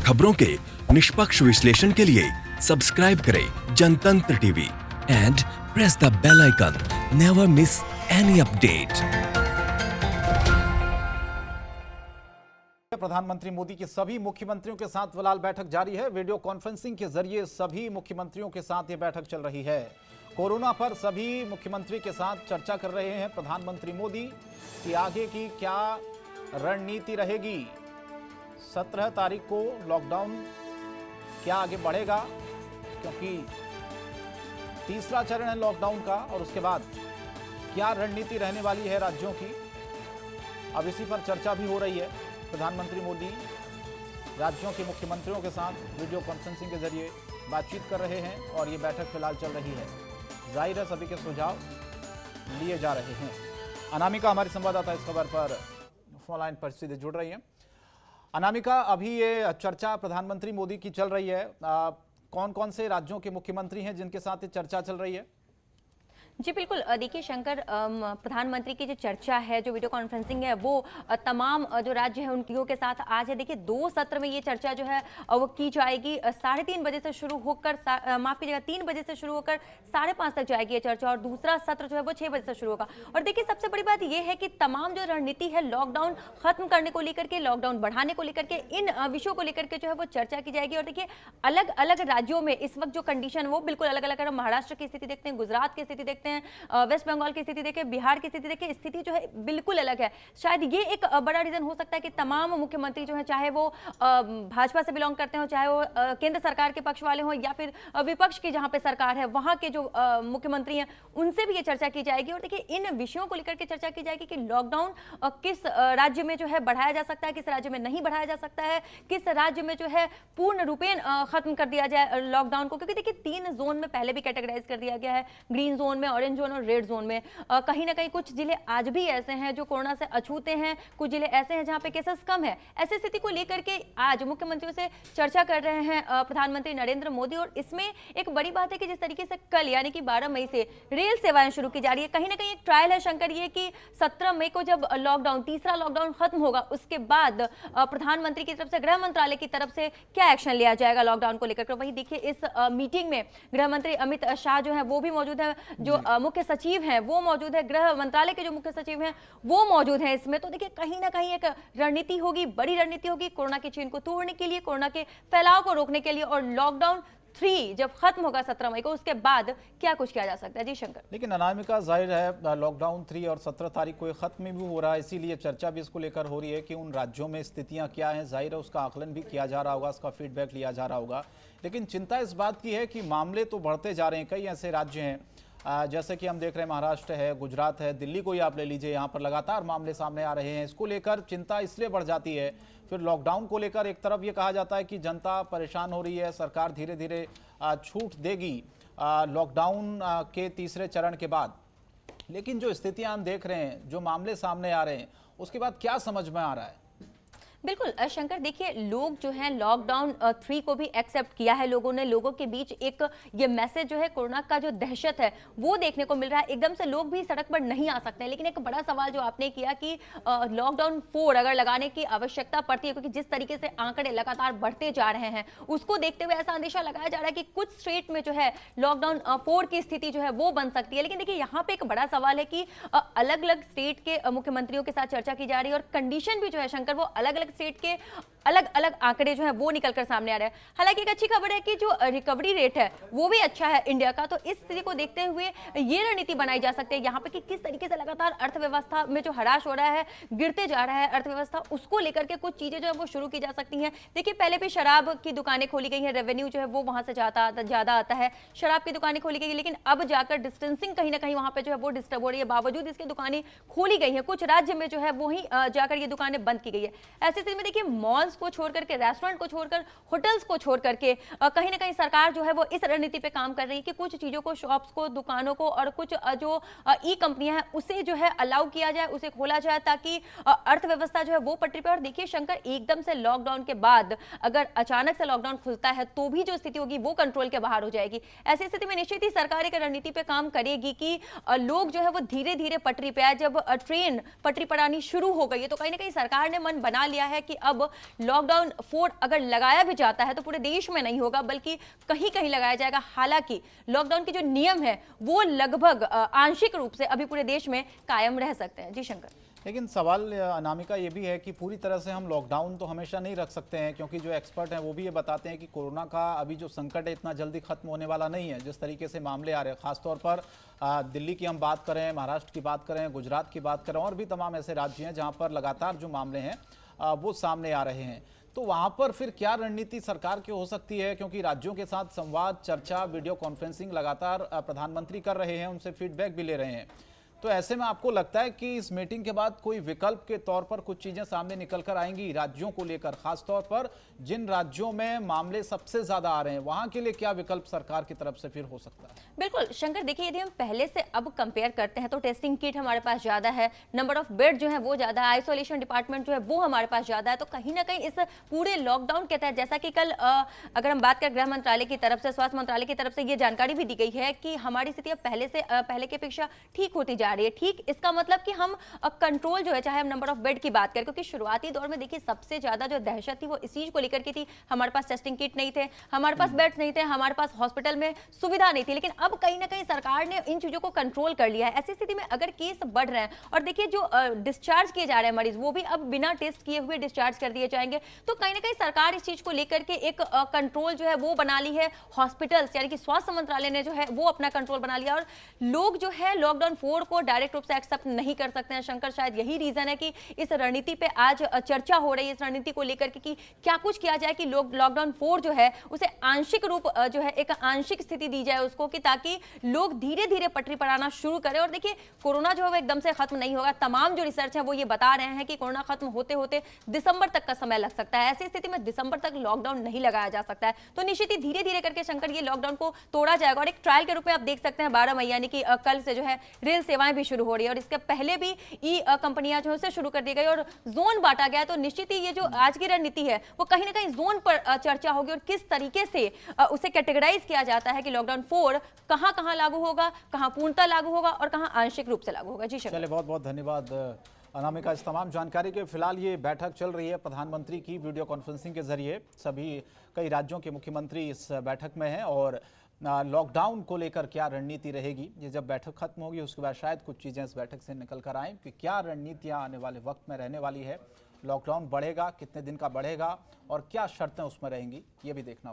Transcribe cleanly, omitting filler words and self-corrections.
खबरों के निष्पक्ष विश्लेषण के लिए सब्सक्राइब करें Jantantra TV and press the bell icon. Never miss any update. प्रधानमंत्री मोदी की सभी मुख्यमंत्रियों के साथ फिलहाल बैठक जारी है। वीडियो कॉन्फ्रेंसिंग के जरिए सभी मुख्यमंत्रियों के साथ ये बैठक चल रही है। कोरोना पर सभी मुख्यमंत्री के साथ चर्चा कर रहे हैं प्रधानमंत्री मोदी कि आगे की क्या रणनीति रहेगी। 17 तारीख को लॉकडाउन क्या आगे बढ़ेगा, क्योंकि तीसरा चरण है लॉकडाउन का, और उसके बाद क्या रणनीति रहने वाली है राज्यों की, अब इसी पर चर्चा भी हो रही है। प्रधानमंत्री मोदी राज्यों के मुख्यमंत्रियों के साथ वीडियो कॉन्फ्रेंसिंग के जरिए बातचीत कर रहे हैं और ये बैठक फिलहाल चल रही है। जाहिर है सभी के सुझाव लिए जा रहे हैं। अनामिका हमारी संवाददाता इस खबर पर फोन लाइन पर सीधे जुड़ रही है। अनामिका, अभी ये चर्चा प्रधानमंत्री मोदी की चल रही है, कौन कौन से राज्यों के मुख्यमंत्री हैं जिनके साथ ये चर्चा चल रही है? जी बिल्कुल, देखिए शंकर, प्रधानमंत्री की जो चर्चा है, जो वीडियो कॉन्फ्रेंसिंग है, वो तमाम जो राज्य हैं उनकी के साथ आज है। देखिए 2 सत्र में ये चर्चा जो है वो की जाएगी। 3:30 बजे से शुरू होकर माफ कीजिएगा 3 बजे से शुरू होकर 5:30 तक जाएगी ये चर्चा, और दूसरा सत्र जो है वो 6 बजे से शुरू होगा। और देखिए सबसे बड़ी बात ये है कि तमाम जो रणनीति है लॉकडाउन खत्म करने को लेकर के, लॉकडाउन बढ़ाने को लेकर के, इन विषयों को लेकर के जो है वो चर्चा की जाएगी। और देखिए अलग अलग राज्यों में इस वक्त जो कंडीशन वो बिल्कुल अलग अलग है। महाराष्ट्र की स्थिति देखते हैं, गुजरात की स्थिति देखते हैं, वेस्ट बंगाल की स्थिति देखें, बिहार की स्थिति देखें, स्थिति जो है बिल्कुल अलग है। शायद ये एक बड़ा रीजन हो सकता है कि तमाम मुख्यमंत्री जो है, चाहे वो भाजपा से बिलोंग करते हो, चाहे वो केंद्र सरकार के पक्ष वाले हों, या फिर विपक्ष की जहां पे सरकार है वहां के जो मुख्यमंत्री हैं, उनसे भी ये चर्चा की जाएगी। और देखिए इन विषयों को लेकर के चर्चा की जाएगी कि लॉकडाउन किस राज्य में जो है बढ़ाया जा सकता है, किस राज्य में नहीं बढ़ाया जा सकता है, किस राज्य में जो है पूर्ण रूपेण खत्म कर दिया जाए लॉकडाउन को। क्योंकि देखिए 3 जोन में पहले भी कैटेगराइज कर दिया गया है, ग्रीन जोन में, ऑरेंज जोन और रेड जोन में। कहीं ना कहीं कुछ जिले आज भी ऐसे हैं जो कोरोना से अछूते हैं, कुछ जिले ऐसे हैं जहां पे केसेस कम है। ऐसी स्थिति को लेकर के आज मुख्यमंत्रियों से चर्चा कर रहे हैं प्रधानमंत्री नरेंद्र मोदी। और इसमें एक बड़ी बात है कि जिस तरीके से कल यानी कि 12 मई से रेल सेवाएं शुरू की जा रही है, कहीं ना कहीं एक ट्रायल है शंकर ये कि 17 मई को जब लॉकडाउन, तीसरा लॉकडाउन खत्म होगा, उसके बाद प्रधानमंत्री की तरफ से, गृह मंत्रालय की तरफ से क्या एक्शन लिया जाएगा लॉकडाउन को लेकर। वही देखिए इस मीटिंग में गृह मंत्री अमित शाह जो है वो भी मौजूद है, जो मुख्य सचिव हैं वो मौजूद है, गृह मंत्रालय के जो मुख्य सचिव हैं वो मौजूद हैं इसमें। तो देखिए कहीं ना कहीं एक रणनीति होगी, बड़ी रणनीति होगी कोरोना की चेन को तोड़ने के लिए, कोरोना के फैलाव को रोकने के लिए। और लॉकडाउन 3 जब खत्म होगा 17 मई को, उसके बाद क्या कुछ किया जा सकता है। जी शंकर। लेकिन अनामिका, जाहिर है लॉकडाउन 3 और 17 तारीख को खत्म भी हो रहा है, इसीलिए चर्चा भी इसको लेकर हो रही है कि उन राज्यों में स्थितियां क्या हैं। जाहिर है उसका आकलन भी किया जा रहा होगा, उसका फीडबैक लिया जा रहा होगा। लेकिन चिंता इस बात की है कि मामले तो बढ़ते जा रहे हैं। कई ऐसे राज्य हैं जैसे कि हम देख रहे हैं, महाराष्ट्र है, गुजरात है, दिल्ली को ही आप ले लीजिए, यहाँ पर लगातार मामले सामने आ रहे हैं। इसको लेकर चिंता इसलिए बढ़ जाती है। फिर लॉकडाउन को लेकर एक तरफ ये कहा जाता है कि जनता परेशान हो रही है, सरकार धीरे धीरे छूट देगी लॉकडाउन के तीसरे चरण के बाद। लेकिन जो स्थितियां हम देख रहे हैं, जो मामले सामने आ रहे हैं, उसके बाद क्या समझ में आ रहा है? बिल्कुल शंकर, देखिए लोग जो है लॉकडाउन 3 को भी एक्सेप्ट किया है लोगों ने। लोगों के बीच एक ये मैसेज जो है कोरोना का जो दहशत है वो देखने को मिल रहा है। एकदम से लोग भी सड़क पर नहीं आ सकते हैं। लेकिन एक बड़ा सवाल जो आपने किया कि लॉकडाउन 4 अगर लगाने की आवश्यकता पड़ती है, क्योंकि जिस तरीके से आंकड़े लगातार बढ़ते जा रहे हैं, उसको देखते हुए ऐसा अंदेशा लगाया जा रहा है कि कुछ स्टेट में जो है लॉकडाउन 4 की स्थिति जो है वो बन सकती है। लेकिन देखिए यहाँ पे एक बड़ा सवाल है कि अलग अलग स्टेट के मुख्यमंत्रियों के साथ चर्चा की जा रही है, और कंडीशन भी जो है शंकर वो अलग अलग स्टेट के अलग अलग आंकड़े जो है वो निकलकर सामने आ रहे हैं। हालांकि एक अच्छी खबर है कि जो रिकवरी रेट है वो भी अच्छा है इंडिया का। तो इस स्थिति को देखते हुए ये रणनीति बनाई जा सकती है यहाँ पे कि किस तरीके से लगातार अर्थव्यवस्था में जो हराश हो रहा है, गिरते जा रहा है अर्थव्यवस्था, उसको लेकर के कुछ चीजें जो है वो शुरू की जा सकती हैं। देखिए पहले भी शराब की दुकानें खोली गई हैं, रेवेन्यू जो है वो वहां से ज्यादा आता है, शराब की दुकानें खोली गई। लेकिन अब जाकर डिस्टेंसिंग कहीं ना कहीं वहां पे जो है वो डिस्टर्ब हो रही है। बावजूद इसके दुकानें खोली गई हैं, कुछ राज्य में जो है वहीं जाकर ये दुकानें बंद की गई है। ऐसी स्थिति में देखिए मॉल्स को छोड़ करके, रेस्टोरेंट को छोड़कर, होटल्स को छोड़ करके कहीं ना कहीं सरकार जो है वो इस रणनीति पे काम कर रही है कि कुछ चीजों को, शॉप्स को, दुकानों को और कुछ जो ई कंपनियां हैं उसे जो है अलाउ किया जाए, उसे खोला जाए, ताकि अर्थव्यवस्था जो है वो पटरी पे। और देखिए शंकर, एकदम से लॉकडाउन के बाद अगर अचानक से लॉकडाउन खुलता है तो भी जो स्थिति होगी वो कंट्रोल के बाहर हो जाएगी। ऐसी स्थिति में निश्चित ही सरकार एक रणनीति पे काम करेगी कि लोग जो है वो धीरे धीरे पटरी पे आए। जब ट्रेन पटरी पर आनी शुरू हो गई है तो कहीं ना कहीं सरकार ने मन बना लिया है कि अब लॉकडाउन 4 अगर लगाया भी जाता है तो पूरे देश में नहीं होगा, बल्कि कहीं कहीं लगाया जाएगा। हालांकि लॉकडाउन के जो नियम है वो लगभग आंशिक रूप से अभी पूरे देश में कायम रह सकते हैं। जी शंकर। लेकिन सवाल अनामिका ये भी है कि पूरी तरह से हम लॉकडाउन तो हमेशा नहीं रख सकते हैं, क्योंकि जो एक्सपर्ट हैं वो भी ये बताते हैं कि कोरोना का अभी जो संकट है इतना जल्दी खत्म होने वाला नहीं है। जिस तरीके से मामले आ रहे हैं, खासतौर पर दिल्ली की हम बात करें, महाराष्ट्र की बात करें, गुजरात की बात करें, और भी तमाम ऐसे राज्य हैं जहाँ पर लगातार जो मामले हैं वो सामने आ रहे हैं। तो वहाँ पर फिर क्या रणनीति सरकार की हो सकती है, क्योंकि राज्यों के साथ संवाद, चर्चा, वीडियो कॉन्फ्रेंसिंग लगातार प्रधानमंत्री कर रहे हैं, उनसे फीडबैक भी ले रहे हैं। तो ऐसे में आपको लगता है कि इस मीटिंग के बाद कोई विकल्प के तौर पर कुछ चीजें सामने निकल कर आएंगी राज्यों को लेकर, खासतौर पर जिन राज्यों में मामले सबसे ज्यादा आ रहे हैं वहां के लिए क्या विकल्प सरकार की तरफ से फिर हो सकता है? बिल्कुल शंकर, देखिए यदि हम पहले से अब कंपेयर करते हैं तो टेस्टिंग किट हमारे पास ज्यादा है, नंबर ऑफ बेड जो है वो ज्यादा है, आइसोलेशन डिपार्टमेंट जो है वो हमारे पास ज्यादा है। तो कहीं ना कहीं इस पूरे लॉकडाउन के तहत, जैसा कि कल अगर हम बात करें गृह मंत्रालय की तरफ से, स्वास्थ्य मंत्रालय की तरफ से ये जानकारी भी दी गई है कि हमारी स्थिति अब पहले की अपेक्षा ठीक होती जा रही है। ठीक, इसका मतलब कि हम कंट्रोल जो है, चाहे हम नंबर ऑफ बेड की बात करें, क्योंकि शुरुआती दौर में देखिए सबसे ज्यादा जो दहशत थी वो इस चीज को लेकर की थी, हमारे पास टेस्टिंग किट नहीं थे, हमारे पास बेड्स नहीं थे, हमारे पास हॉस्पिटल में सुविधा नहीं थी। लेकिन अब कहीं ना कहीं सरकार ने इन चीजों को कंट्रोल कर लिया है। ऐसी स्थिति में अगर केस बढ़ रहे हैं और देखिए जो डिस्चार्ज किए जा रहे हैं मरीज, वो भी अब बिना टेस्ट किए हुए डिस्चार्ज कर दिए जाएंगे। तो कहीं ना कहीं सरकार इस चीज को लेकर के एक कंट्रोल जो है वो बना ली है। हॉस्पिटल्स यानी कि स्वास्थ्य मंत्रालय ने जो है वो अपना कंट्रोल बना लिया, और लोग जो है लॉकडाउन 4 को डायरेक्ट रूप से एक्सेप्ट नहीं कर सकते हैं। शंकर, शायद यही रीजन है कि इस रणनीति पे आज चर्चा हो रही है, इस रणनीति को लेकर के कि क्या कुछ किया जाए कि लॉकडाउन 4 जो है उसे आंशिक रूप जो है एक आंशिक स्थिति दी जाए उसको, कि ताकि लोग धीरे धीरे पटरी पर आना शुरू करें। और देखिए कोरोना जो है वो एकदम से खत्म नहीं होगा। तमाम जो रिसर्च है वो ये बता रहे हैं कि कोरोना खत्म होते होते दिसंबर तक का समय लग सकता है। ऐसी स्थिति में दिसंबर तक लॉकडाउन नहीं लगाया जा सकता है। तो निश्चित ही धीरे धीरे करके शंकर ये लॉकडाउन को तोड़ा जाएगा। और एक ट्रायल के रूप में आप देख सकते हैं 12 मई यानी कि कल से जो है रेल सेवाएं भी शुरू हो रही है, और इसके पहले भी ई कंपनियां जो है शुरू कर दी गई और जोन बांटा गया। तो निश्चित ही ये जो आज की रणनीति है वो कहीं ना कहीं जोन पर चर्चा होगी, और किस तरीके से उसे कैटेगराइज किया जाता है कि लॉकडाउन 4 कहां कहां लागू होगा, कहां पूर्णतः लागू होगा और कहां आंशिक रूप से लागू होगा। जी चलिए, बहुत बहुत धन्यवाद अनामिका इस तमाम जानकारी के। फिलहाल ये बैठक चल रही है प्रधानमंत्री की, वीडियो कॉन्फ्रेंसिंग के जरिए सभी कई राज्यों के मुख्यमंत्री इस बैठक में हैं, और लॉकडाउन को लेकर क्या रणनीति रहेगी, ये जब बैठक खत्म होगी उसके बाद शायद कुछ चीज़ें इस बैठक से निकल कर आएँ कि क्या रणनीतियाँ आने वाले वक्त में रहने वाली है। लॉकडाउन बढ़ेगा, कितने दिन का बढ़ेगा और क्या शर्तें उसमें रहेंगी, ये भी देखना